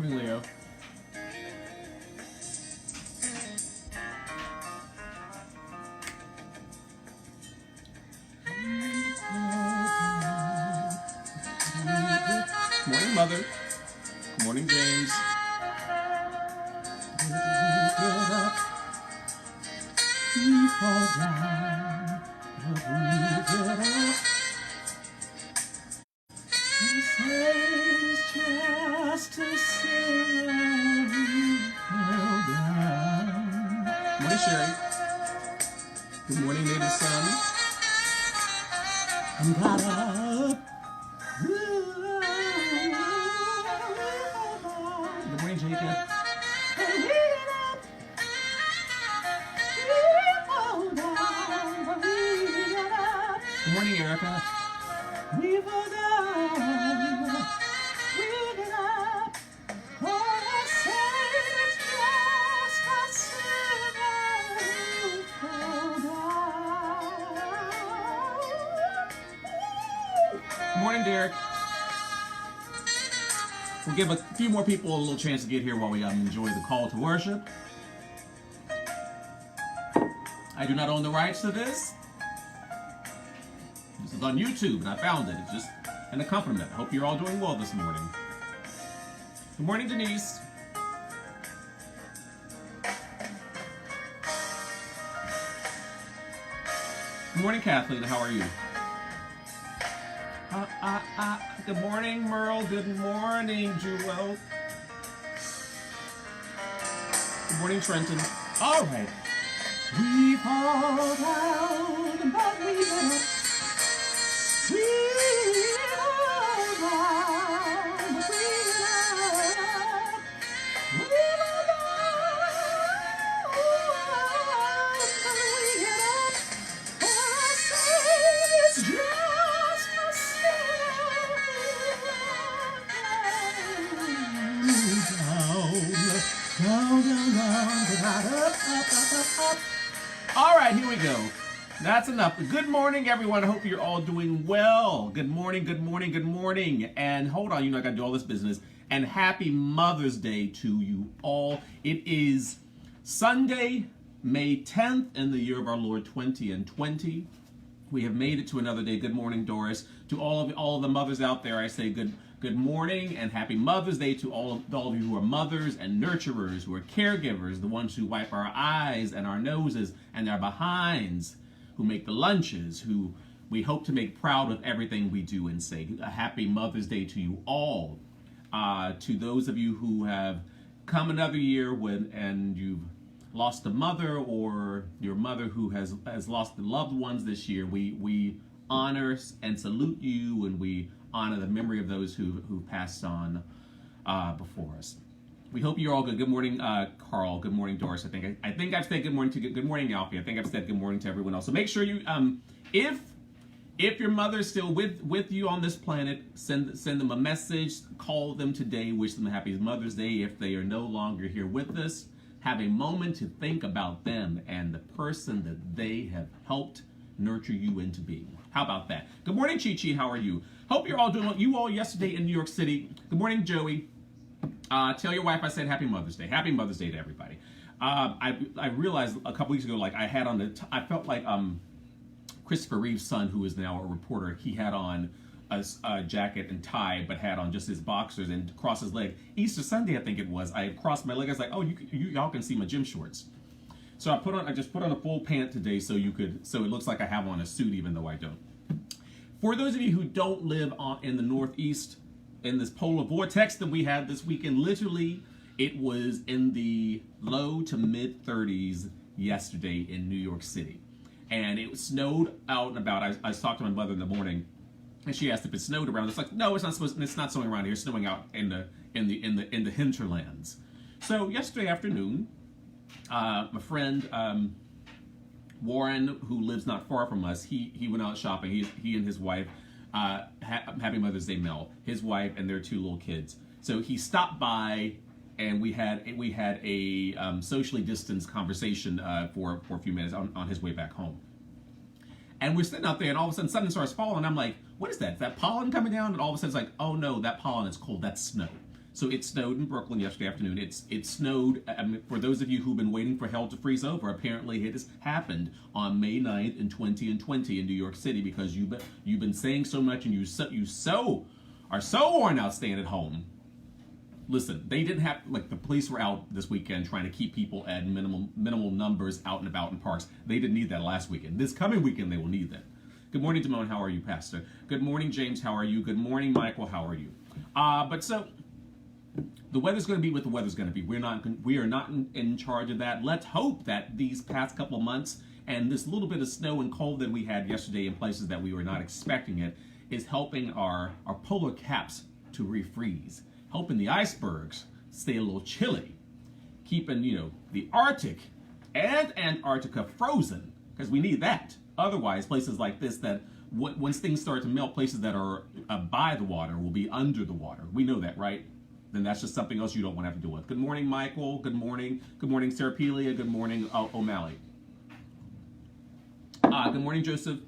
Morning, Leo. Morning, Mother. Good morning, James. We fall down, but we get up. This is just a sing and we fell down. Morning, Sherry. Good morning, native son. We got up. Good morning, Jacob. Good morning, Erica. We fall down, we get up. Oh, I say it's just a sinner who fell down. Good morning, Derek. We'll give a few more people a little chance to get here while we enjoy the call to worship. I do not own the rights to this. This is on YouTube, and I found it. It's just an accompaniment. I hope you're all doing well this morning. Good morning, Denise. Good morning, Kathleen. How are you? Good morning, Merle. Good morning, Jewel. Good morning, Trenton. All right. We fall down, but we get up. We fall down, but we get up. We fall down, but we get up. Oh, I say it's just a sin. Down, up. All right, here we go. That's enough. Good morning, everyone. I hope you're all doing well. Good morning, good morning, good morning. And hold on, I got to do all this business. And happy Mother's Day to you all. It is Sunday, May 10th in the year of our Lord 2020. We have made it to another day. Good morning, Doris. To all of the mothers out there, I say good morning and happy Mother's Day to all of you who are mothers and nurturers, who are caregivers, the ones who wipe our eyes and our noses and our behinds, who make the lunches, who we hope to make proud of everything we do, and say a happy Mother's Day to you all. To those of you who have come another year and you've lost a mother, or your mother who has lost the loved ones this year, we honor and salute you, and we honor the memory of those who passed on before us. We hope you're all good. Good morning, Carl. Good morning, Doris. I think I've said good morning to good morning, Alfie. I think I've said good morning to everyone else. So make sure you if your mother's still with you on this planet, send them a message, call them today, wish them a happy Mother's Day. If they are no longer here with us, have a moment to think about them and the person that they have helped nurture you into being. How about that? Good morning, Chi Chi. How are you? Hope you're all doing well. You all yesterday in New York City. Good morning, Joey. Tell your wife I said Happy Mother's Day. Happy Mother's Day to everybody. I realized a couple weeks ago, like I had on I felt like Christopher Reeve's son, who is now a reporter, he had on a jacket and tie, but had on just his boxers and across his leg. Easter Sunday, I think it was. I crossed my leg. I was like, oh, y'all can see my gym shorts. So I just put on a full pant today, so it looks like I have on a suit, even though I don't. For those of you who don't live in the Northeast, in this polar vortex that we had this weekend, literally, it was in the low to mid 30s yesterday in New York City, and it snowed out and about. I was talking to my mother in the morning, and she asked if it snowed around. It's like, no, it's not supposed. It's not snowing around here. It's snowing out in the hinterlands. So yesterday afternoon, my friend Warren, who lives not far from us, he went out shopping. He and his wife. Happy Mother's Day, Mel, his wife, and their 2 little kids. So he stopped by, and we had a socially distanced conversation for a few minutes on his way back home. And we're sitting out there, and all of a sudden something starts falling. I'm like, what is that? Is that pollen coming down? And all of a sudden it's like, oh no, that pollen is cold. That's snow. So it snowed in Brooklyn yesterday afternoon. It snowed. For those of you who've been waiting for hell to freeze over, apparently it has happened on May 9th in 2020 in New York City, because you've been saying so much, and you are so worn out staying at home. Listen, they didn't have, like, the police were out this weekend trying to keep people at minimal numbers out and about in parks. They didn't need that last weekend. This coming weekend, they will need that. Good morning, Damone. How are you, Pastor? Good morning, James. How are you? Good morning, Michael. How are you? But so the weather's going to be what the weather's going to be. We are not in charge of that. Let's hope that these past couple of months and this little bit of snow and cold that we had yesterday in places that we were not expecting it is helping our polar caps to refreeze, helping the icebergs stay a little chilly, keeping, the Arctic and Antarctica frozen, because we need that. Otherwise, places like this that once things start to melt, places that are by the water will be under the water. We know that, right? Then that's just something else you don't want to have to deal with. Good morning, Michael. Good morning. Good morning, Sarapelia. Good morning, O'Malley. Good morning, Joseph.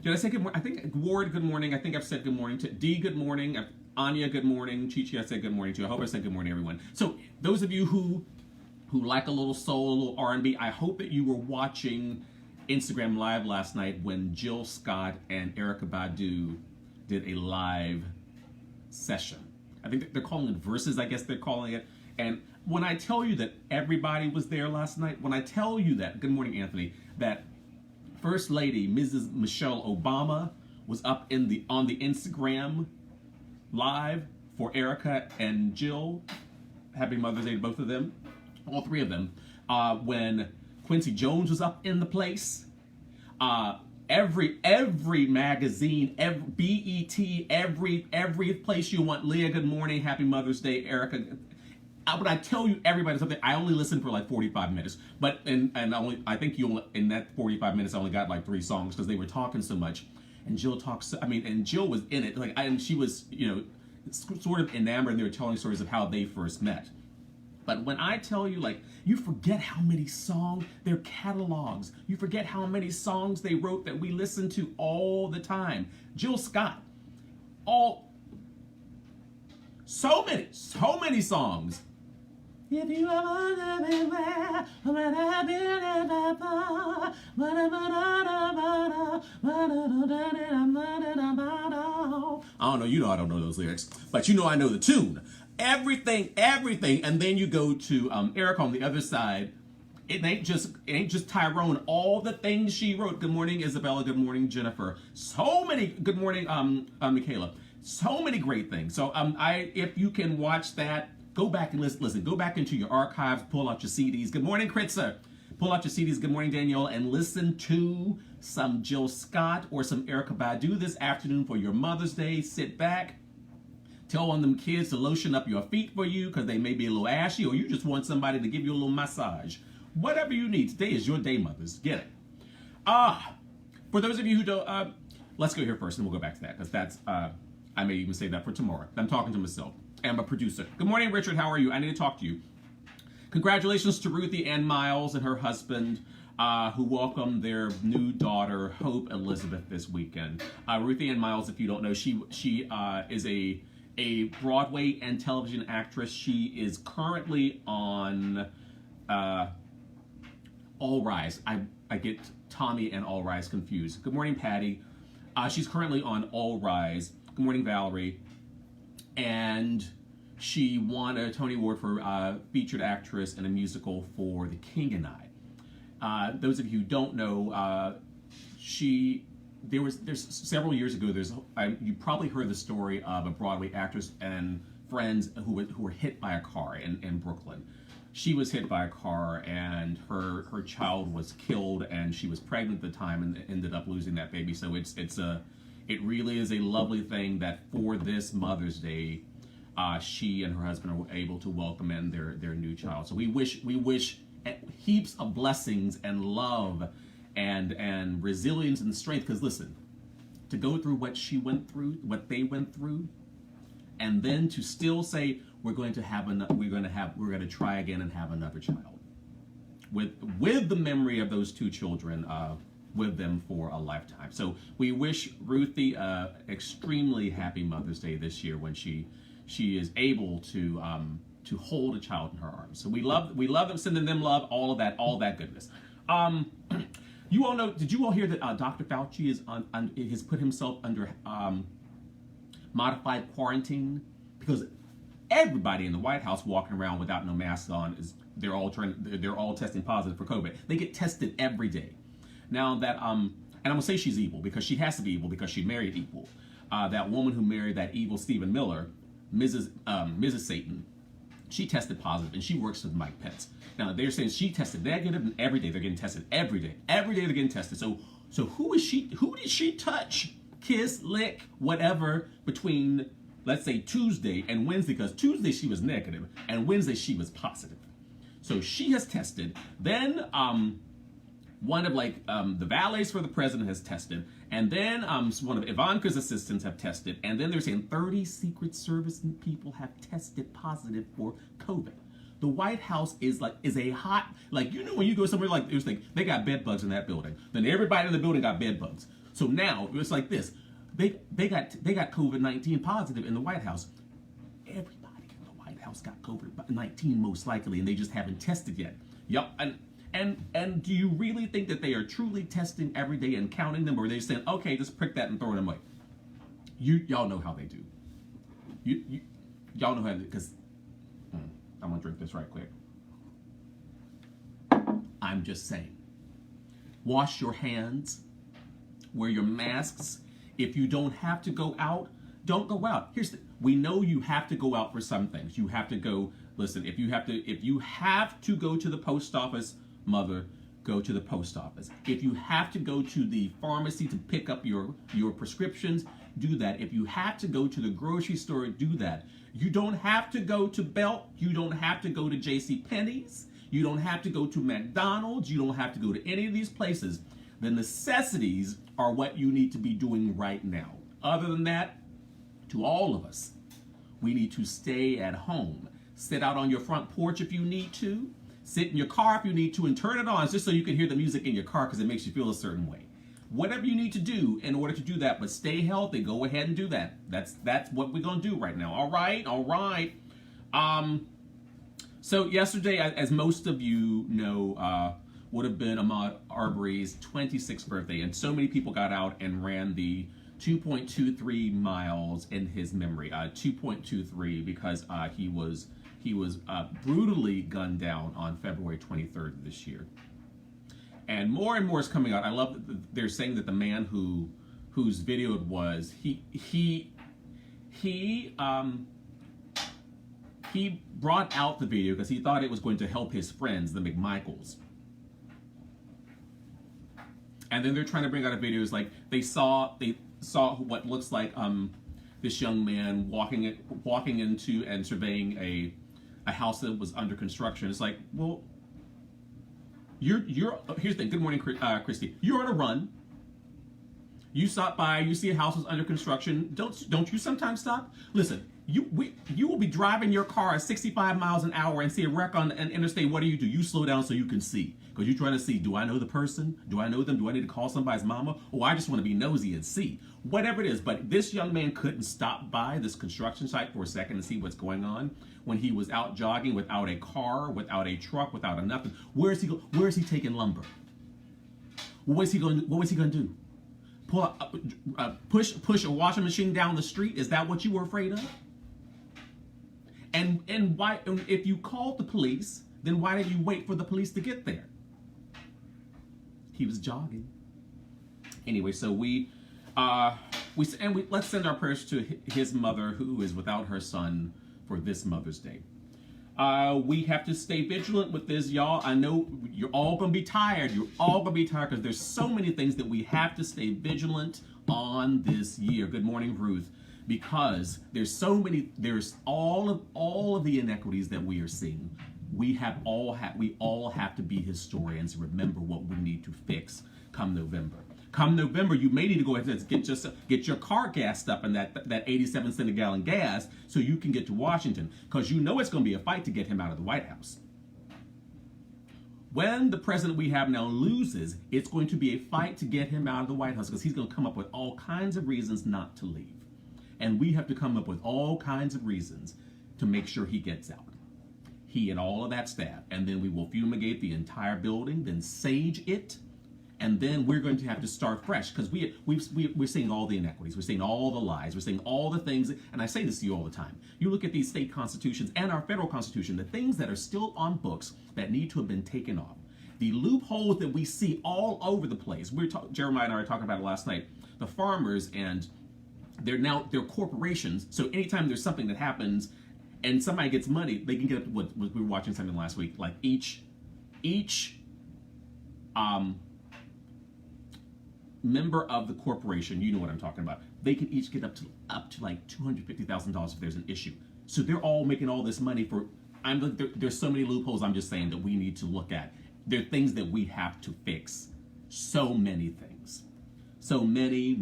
Did I say good morning? I think Ward, good morning. I think I've said good morning to D, good morning. Anya, good morning. Chichi, I said good morning to. I hope I said good morning, everyone. So those of you who like a little soul, a little R&B, I hope that you were watching Instagram Live last night when Jill Scott and Erykah Badu did a live session. I think they're calling it Versus, I guess they're calling it. And when I tell you that everybody was there last night, when I tell you that, good morning, Anthony, that First Lady Mrs. Michelle Obama was up on the Instagram Live for Erykah and Jill. Happy Mother's Day to both of them, all three of them. When Quincy Jones was up in the place, every magazine, BET, every place you want. Leah, good morning, happy Mother's Day, Erykah. When I tell you everybody something, I only listened for like 45 minutes, but I think in that 45 minutes I only got like 3 songs because they were talking so much, and Jill talks. And Jill was in it, and she was sort of enamored, and they were telling stories of how they first met. But when I tell you, you forget how many songs, their catalogs, you forget how many songs they wrote that we listen to all the time. Jill Scott, so many songs. If you ever live anywhere, I don't know, I don't know those lyrics, but I know the tune. Everything, and then you go to Erykah on the other side. It ain't just Tyrone. All the things she wrote. Good morning, Isabella. Good morning, Jennifer. So many. Good morning, Michaela. So many great things. So if you can watch that, go back and listen. Go back into your archives. Pull out your CDs. Good morning, Kritzer. Pull out your CDs. Good morning, Danielle, and listen to some Jill Scott or some Erykah Badu this afternoon for your Mother's Day. Sit back. Tell one of them kids to lotion up your feet for you because they may be a little ashy, or you just want somebody to give you a little massage. Whatever you need. Today is your day, mothers. Get it. For those of you who don't, let's go here first, and we'll go back to that, because that's, I may even save that for tomorrow. I'm talking to myself. I'm a producer. Good morning, Richard. How are you? I need to talk to you. Congratulations to Ruthie Ann Miles and her husband, who welcomed their new daughter, Hope Elizabeth, this weekend. Ruthie Ann Miles, if you don't know, she is a Broadway and television actress. She is currently on All Rise. I get Tommy and All Rise confused. Good morning, Patty. She's currently on All Rise. Good morning, Valerie. And she won a Tony Award for featured actress in a musical for The King and I. Those of you who don't know, there's several years ago, you probably heard the story of a Broadway actress and friends who were hit by a car in Brooklyn. She was hit by a car, and her child was killed, and she was pregnant at the time and ended up losing that baby. So it really is a lovely thing that for this Mother's Day, she and her husband are able to welcome in their new child. So we wish heaps of blessings and love and resilience and strength, because listen, to go through what she went through, what they went through, and then to still say we're going to try again and have another child with the memory of those two children with them for a lifetime. So we wish Ruthie extremely happy Mother's Day this year when she she is able to hold a child in her arms. So we love them, sending them love, all that goodness. You all know? Did you all hear that Dr. Fauci has put himself under modified quarantine because everybody in the White House walking around without no mask on they're all testing positive for COVID. They get tested every day. Now that and I'm gonna say she's evil because she has to be evil because she married evil. That woman who married that evil Stephen Miller, Mrs. Satan, she tested positive and she works with Mike Pence. Now they're saying she tested negative, and every day they're getting tested. Every day they're getting tested. So who is she? Who did she touch, kiss, lick, whatever between, let's say, Tuesday and Wednesday? Because Tuesday she was negative and Wednesday she was positive. So she has tested. Then one of the valets for the president has tested, and then one of Ivanka's assistants have tested, and then they're saying 30 Secret Service people have tested positive for COVID. The White House is a hot, when you go somewhere like this, they got bed bugs in that building. Then everybody in the building got bed bugs. So now it's like this. They got COVID-19 positive in the White House. Everybody in the White House got COVID-19 most likely, and they just haven't tested yet. Yep. And do you really think that they are truly testing every day and counting them, or are they saying, okay, just prick that and throw them away? Y'all know how they do. Y'all know how they do, because I'm gonna drink this right quick. I'm just saying. Wash your hands. Wear your masks. If you don't have to go out, don't go out. We know you have to go out for some things. You have to go. Listen, if you have to go to the post office, mother, go to the post office. If you have to go to the pharmacy to pick up your prescriptions, do that. If you have to go to the grocery store, do that. You don't have to go to Belk. You don't have to go to JCPenney's. You don't have to go to McDonald's. You don't have to go to any of these places. The necessities are what you need to be doing right now. Other than that, to all of us, we need to stay at home. Sit out on your front porch if you need to. Sit in your car if you need to, and turn it on just so you can hear the music in your car because it makes you feel a certain way. Whatever you need to do in order to do that, but stay healthy, go ahead and do that. That's what we're going to do right now. All right. So yesterday, as most of you know, would have been Ahmaud Arbery's 26th birthday, and so many people got out and ran the 2.23 miles in his memory. 2.23 because he was brutally gunned down on February 23rd of this year. And more is coming out. I love that they're saying that the man whose video it was, he brought out the video because he thought it was going to help his friends, the McMichaels. And then they're trying to bring out a video. It's like they saw what looks like this young man walking into and surveying a house that was under construction. It's like, well, you're here's the thing. Good morning, Christy. You're on a run. You stop by, you see a house is under construction. Don't you sometimes stop? Listen, you will be driving your car at 65 miles an hour and see a wreck on an interstate. What do? You slow down so you can see. Because you're trying to see, do I know the person? Do I know them? Do I need to call somebody's mama? Or I just want to be nosy and see. Whatever it is. But this young man couldn't stop by this construction site for a second to see what's going on when he was out jogging without a car, without a truck, without a nothing. Where is he taking lumber? What was he going to do? Push a washing machine down the street? Is that what you were afraid of? And why? If you called the police, then why did you wait for the police to get there? He was jogging. Anyway, so let's send our prayers to his mother, who is without her son for this Mother's Day. We have to stay vigilant with this, y'all. I know you're all going to be tired. You're all going to be tired because there's so many things that we have to stay vigilant on this year. Good morning, Ruth. Because there's all of the inequities that we are seeing. We all have to be historians and remember what we need to fix come November. Come November, you may need to go ahead and get your car gassed up in that 87 cent a gallon gas so you can get to Washington, because you know it's going to be a fight to get him out of the White House. When the president we have now loses, it's going to be a fight to get him out of the White House because he's going to come up with all kinds of reasons not to leave. And we have to come up with all kinds of reasons to make sure he gets out. He and all of that staff. And then we will fumigate the entire building, then sage it. And then we're going to have to start fresh because we're seeing all the inequities. We're seeing all the lies. We're seeing all the things. And I say this to you all the time. You look at these state constitutions and our federal constitution, the things that are still on books that need to have been taken off. The loopholes that we see all over the place. Jeremiah and I were talking about it last night. The farmers, and they're corporations. So anytime there's something that happens and somebody gets money, they can get up to what we were watching something last week. Like each member of the corporation, you know what I'm talking about, they can each get up to like $250,000 if there's an issue. So they're all making all this money for. There's so many loopholes. I'm just saying that we need to look at. There are things that we have to fix. So many things. So many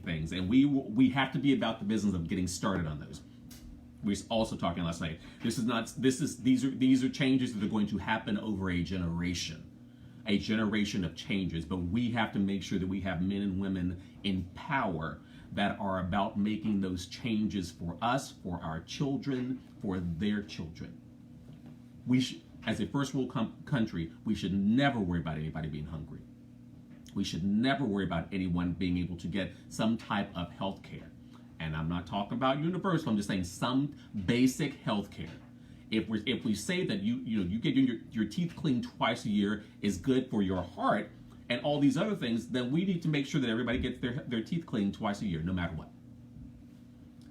things, and we have to be about the business of getting started on those. We were also talking last night. These are changes that are going to happen over a generation of changes, but we have to make sure that we have men and women in power that are about making those changes for us, for our children, for their children. As a first world country, we should never worry about anybody being hungry. We should never worry about anyone being able to get some type of health care. And I'm not talking about universal, I'm just saying some basic health care. If we say that you get your teeth cleaned twice a year is good for your heart and all these other things, then we need to make sure that everybody gets their teeth cleaned twice a year, no matter what.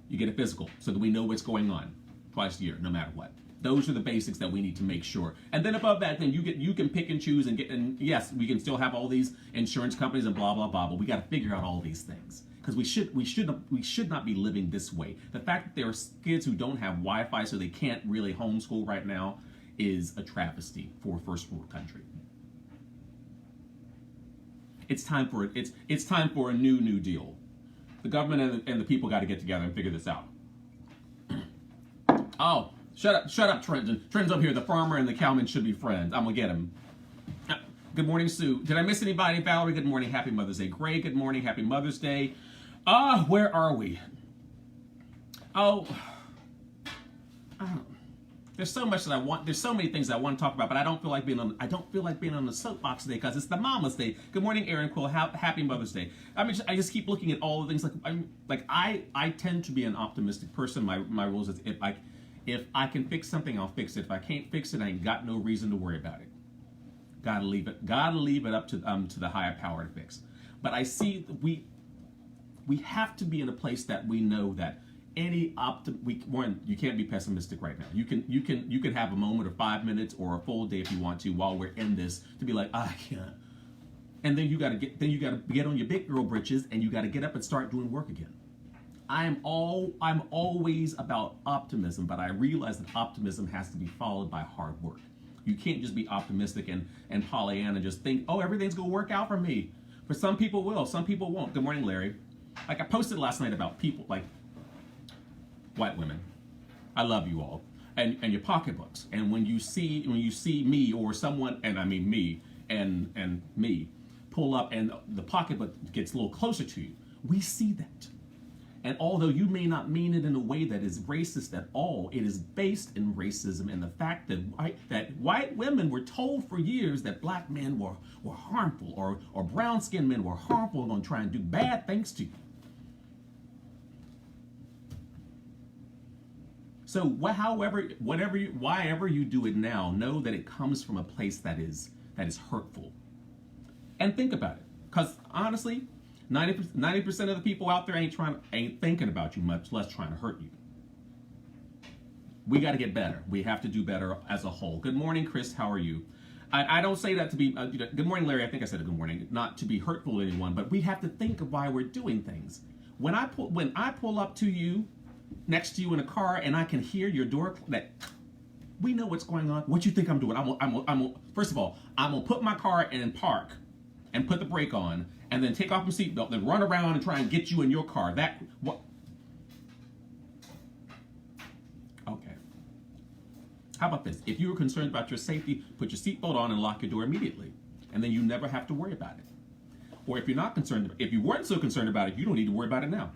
You get a physical so that we know what's going on twice a year, no matter what. Those are the basics that we need to make sure. And then above that, then you can pick and choose and yes, we can still have all these insurance companies and blah blah blah, but we got to figure out all these things. Because we should not be living this way. The fact that there are kids who don't have Wi-Fi so they can't really homeschool right now is a travesty for a first world country. It's time for a new deal. The government and the people got to get together and figure this out. Oh, shut up, Trenton. Trenton's up here. The farmer and the cowman should be friends. I'm gonna get him. Good morning, Sue. Did I miss anybody? Valerie, good morning. Happy Mother's Day. Gray, good morning. Happy Mother's Day. Where are we? There's so much that I want. There's so many things I want to talk about, but I don't feel like being on the soapbox today because it's the Mama's Day. Good morning, Aaron Quill. Happy Mother's Day. I just keep looking at all the things. I tend to be an optimistic person. My rules is if I can fix something, I'll fix it. If I can't fix it, I ain't got no reason to worry about it. Gotta leave it up to the higher power to fix. But I see we have to be in a place that we know that you can't be pessimistic right now. You can have a moment or 5 minutes or a full day if you want to while we're in this to be like, I can't. And then you gotta get on your big girl britches and you gotta get up and start doing work again. I'm always about optimism, but I realize that optimism has to be followed by hard work. You can't just be optimistic and Pollyanna just think, oh, everything's gonna work out for me. For some people will, some people won't. Good morning, Larry. Like I posted last night about people like white women. I love you all. And your pocketbooks. And when you see me or someone, and I mean me and me, pull up and the pocketbook gets a little closer to you, we see that. And although you may not mean it in a way that is racist at all, it is based in racism and the fact that white women were told for years that black men were harmful or brown-skinned men were harmful and going to try and do bad things to you. So whatever you do it now, know that it comes from a place that is hurtful. And think about it. Because honestly, 90% of the people out there ain't thinking about you, much less trying to hurt you. We got to get better. We have to do better as a whole. Good morning, Chris. How are you? I don't say that to be, good morning, Larry. I think I said good morning, not to be hurtful to anyone, but we have to think of why we're doing things. When I pull up to you, next to you in a car, and I can hear your door, that we know what's going on. What you think I'm doing? First of all, I'm gonna put my car in park and put the brake on, and then take off my seatbelt, then run around and try and get you in your car. Okay. How about this? If you were concerned about your safety, put your seatbelt on and lock your door immediately, and then you never have to worry about it. Or if you weren't so concerned about it, you don't need to worry about it now.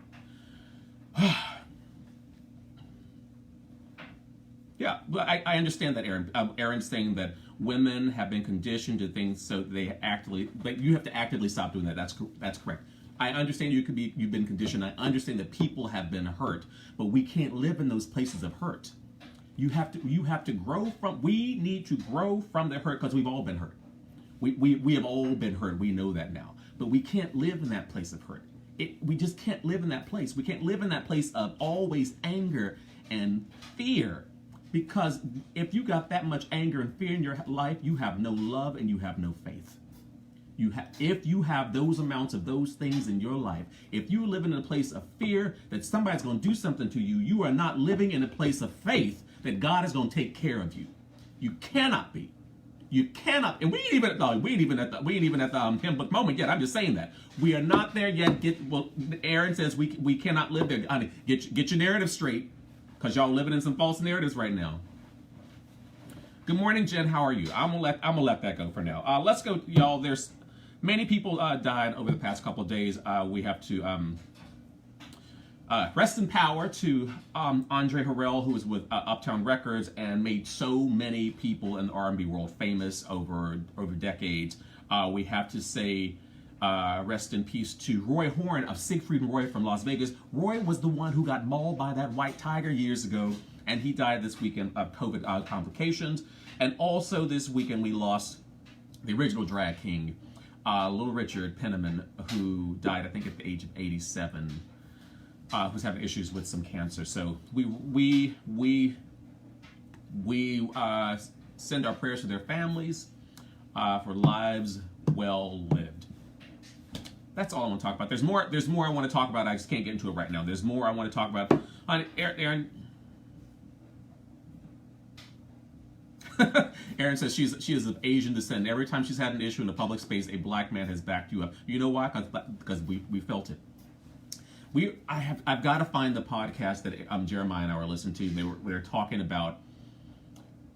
Yeah, but I understand that, Aaron. Aaron's saying that women have been conditioned to things, so they actively, but you have to actively stop doing that. That's correct. I understand you've been conditioned. I understand that people have been hurt, but we can't live in those places of hurt. You have to grow from. We need to grow from the hurt because we've all been hurt. We have all been hurt. We know that now, but we can't live in that place of hurt. We just can't live in that place. We can't live in that place of always anger and fear. Because if you got that much anger and fear in your life, you have no love and you have no faith. If you have those amounts of those things in your life, if you live in a place of fear that somebody's going to do something to you, you are not living in a place of faith that God is going to take care of you. You cannot be. You cannot. And we ain't even at the hymn book moment yet. I'm just saying that we are not there yet. Aaron says we cannot live there. Honey, get your narrative straight. Because y'all living in some false narratives right now. Good morning, Jen. How are you? I'm gonna let that go for now. Let's go, y'all. There's many people died over the past couple of days. We have to rest in power to Andre Harrell, who was with Uptown Records and made so many people in the R&B world famous over decades. We have to say rest in peace to Roy Horn of Siegfried and Roy from Las Vegas. Roy was the one who got mauled by that white tiger years ago, and he died this weekend of COVID complications. And also this weekend we lost the original drag king, Little Richard Penniman, who died, I think, at the age of 87, who's having issues with some cancer. So we send our prayers to their families for lives well lived. That's all I want to talk about. There's more I want to talk about. I just can't get into it right now. There's more I want to talk about. Aaron. Aaron says she is of Asian descent. Every time she's had an issue in a public space, a black man has backed you up. You know why? Because we felt it. I've got to find the podcast that Jeremiah and I were listening to. They were talking about.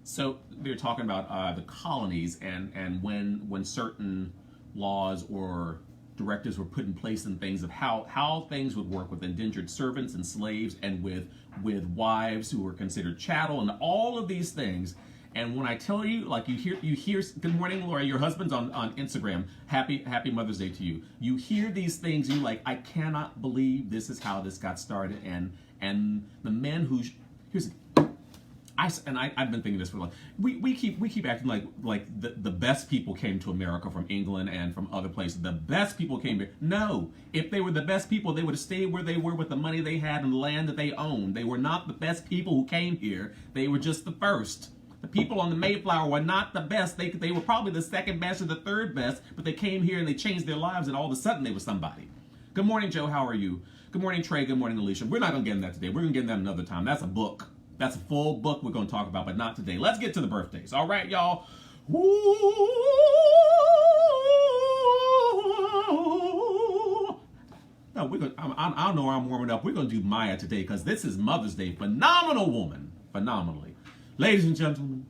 So they were talking about the colonies and when certain laws or directives were put in place and things of how things would work with indentured servants and slaves and with wives who were considered chattel and all of these things. And when I tell you, like you hear, good morning, Laura, your husband's on Instagram. Happy Mother's Day to you. You hear these things, you're like, I cannot believe this is how this got started. And the men who, I've been thinking this for a long. We keep acting like the best people came to America from England and from other places. The best people came here. No, if they were the best people, they would have stayed where they were with the money they had and the land that they owned. They were not the best people who came here. They were just the first. The people on the Mayflower were not the best. They were probably the second best or the third best, but they came here and they changed their lives, and all of a sudden they were somebody. Good morning, Joe. How are you? Good morning, Trey. Good morning, Alicia. We're not gonna get in that today. We're gonna get in that another time. That's a book. That's a full book we're going to talk about, but not today. Let's get to the birthdays. All right, y'all. No, I don't know where I'm warming up. We're going to do Maya today because this is Mother's Day. Phenomenal woman. Phenomenally. Ladies and gentlemen,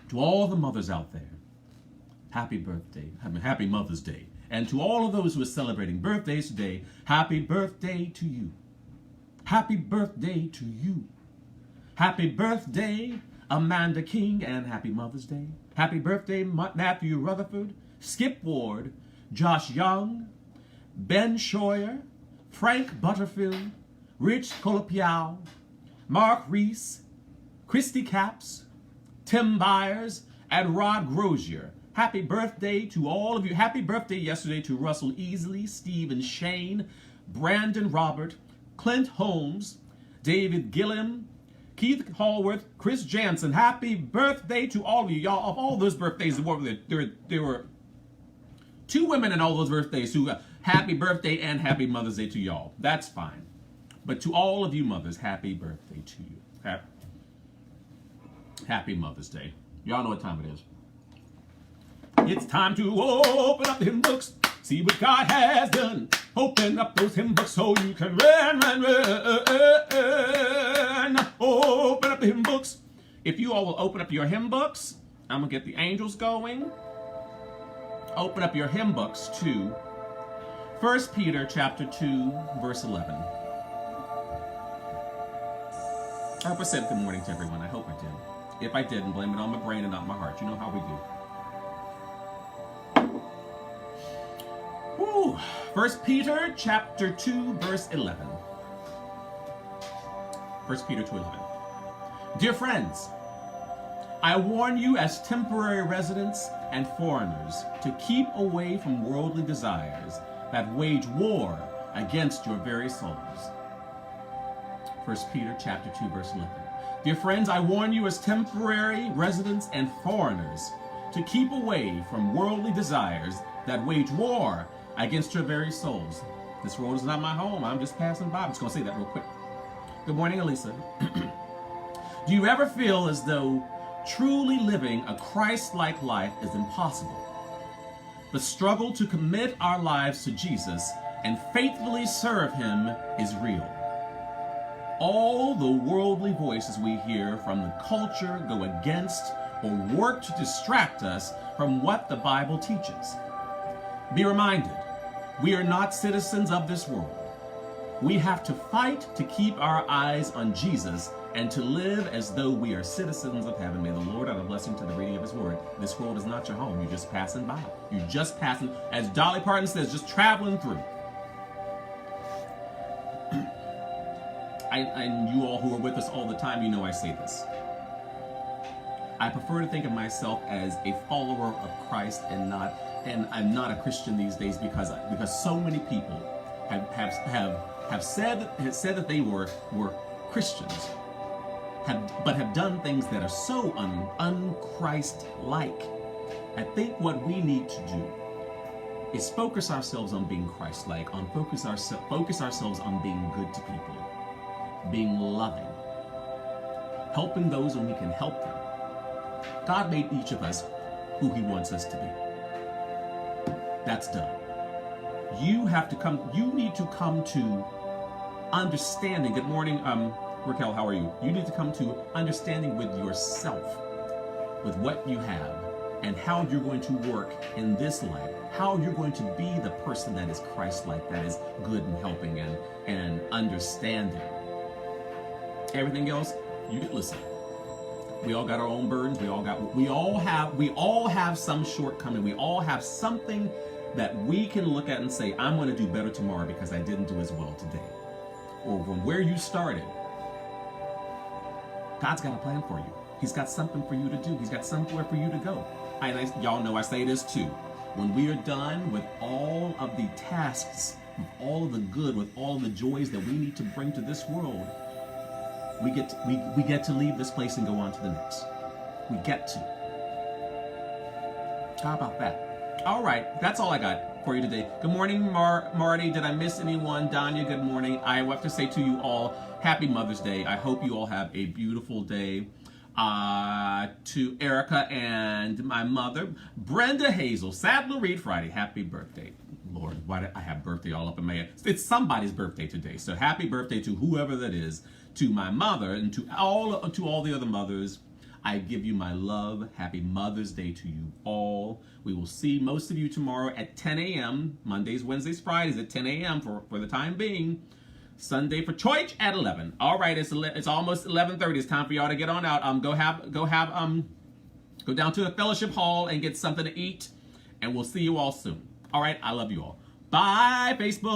to all the mothers out there, happy birthday. Happy Mother's Day. And to all of those who are celebrating birthdays today, happy birthday to you. Happy birthday to you. Happy birthday, Amanda King, and happy Mother's Day. Happy birthday, Matthew Rutherford, Skip Ward, Josh Young, Ben Scheuer, Frank Butterfield, Rich Colapiao, Mark Reese, Christy Capps, Tim Byers, and Rod Grozier. Happy birthday to all of you. Happy birthday yesterday to Russell Easley, Stephen Shane, Brandon Robert, Clint Holmes, David Gilliam, Keith Hallworth, Chris Jansen. Happy birthday to all of you. Y'all, of all those birthdays, there were two women in all those birthdays who happy birthday and happy Mother's Day to y'all. That's fine. But to all of you mothers, happy birthday to you. Happy Mother's Day. Y'all know what time it is. It's time to open up the hymn books, see what God has done. Open up those hymn books so you can run. Open up the hymn books. If you all will open up your hymn books, I'm going to get the angels going. Open up your hymn books to 1 Peter chapter 2, verse 11. I hope I said good morning to everyone. I hope I did. If I didn't, blame it on my brain and not my heart. You know how we do. Woo. 1 Peter chapter 2, verse 11. 1 Peter 2:11. Dear friends, I warn you as temporary residents and foreigners to keep away from worldly desires that wage war against your very souls. 1 Peter chapter 2, verse 11. Dear friends, I warn you as temporary residents and foreigners to keep away from worldly desires that wage war against your very souls. This world is not my home. I'm just passing by. I'm just going to say that real quick. Good morning, Elisa. Do you ever feel as though truly living a Christ-like life is impossible? The struggle to commit our lives to Jesus and faithfully serve him is real. All the worldly voices we hear from the culture go against or work to distract us from what the Bible teaches. Be reminded, we are not citizens of this world. We have to fight to keep our eyes on Jesus and to live as though we are citizens of heaven. May the Lord add a blessing to the reading of his word. This world is not your home. You're just passing by. You're just passing, as Dolly Parton says, just traveling through. And you all who are with us all the time, you know I say this. I prefer to think of myself as a follower of Christ and I'm not a Christian these days because so many people have said that they were Christians, but have done things that are so un-Christ-like. I think what we need to do is focus ourselves on being Christ-like, focus ourselves on being good to people, being loving, helping those when we can help them. God made each of us who he wants us to be. That's done. You need to come to understanding. Good morning, Raquel, how are you? You need to come to understanding with yourself, with what you have, and how you're going to work in this life, how you're going to be the person that is Christ-like, that is good and helping and understanding. Everything else, you can listen. We all got our own burdens. We all have some shortcoming. We all have something that we can look at and say, I'm going to do better tomorrow because I didn't do as well today. Or from where you started, God's got a plan for you. He's got something for you to do. He's got somewhere for you to go. Y'all know I say this too. When we are done with all of the tasks, with all of the good, with all of the joys that we need to bring to this world, we get to leave this place and go on to the next. We get to. How about that? All right, that's all I got for you today. Good morning, Marty. Did I miss anyone? Danya, good morning. I have to say to you all, happy Mother's Day. I hope you all have a beautiful day. To Erica and my mother, Brenda Hazel, Sadler Reed Friday. Happy birthday. Lord, why did I have birthday all up in my head? It's somebody's birthday today. So happy birthday to whoever that is. To my mother and to all the other mothers, I give you my love. Happy Mother's Day to you all. We will see most of you tomorrow at 10 a.m. Mondays, Wednesdays, Fridays at 10 a.m. for the time being. Sunday for church at 11. All right, it's almost 11:30. It's time for y'all to get on out. Go down to the fellowship hall and get something to eat, and we'll see you all soon. All right, I love you all. Bye, Facebook.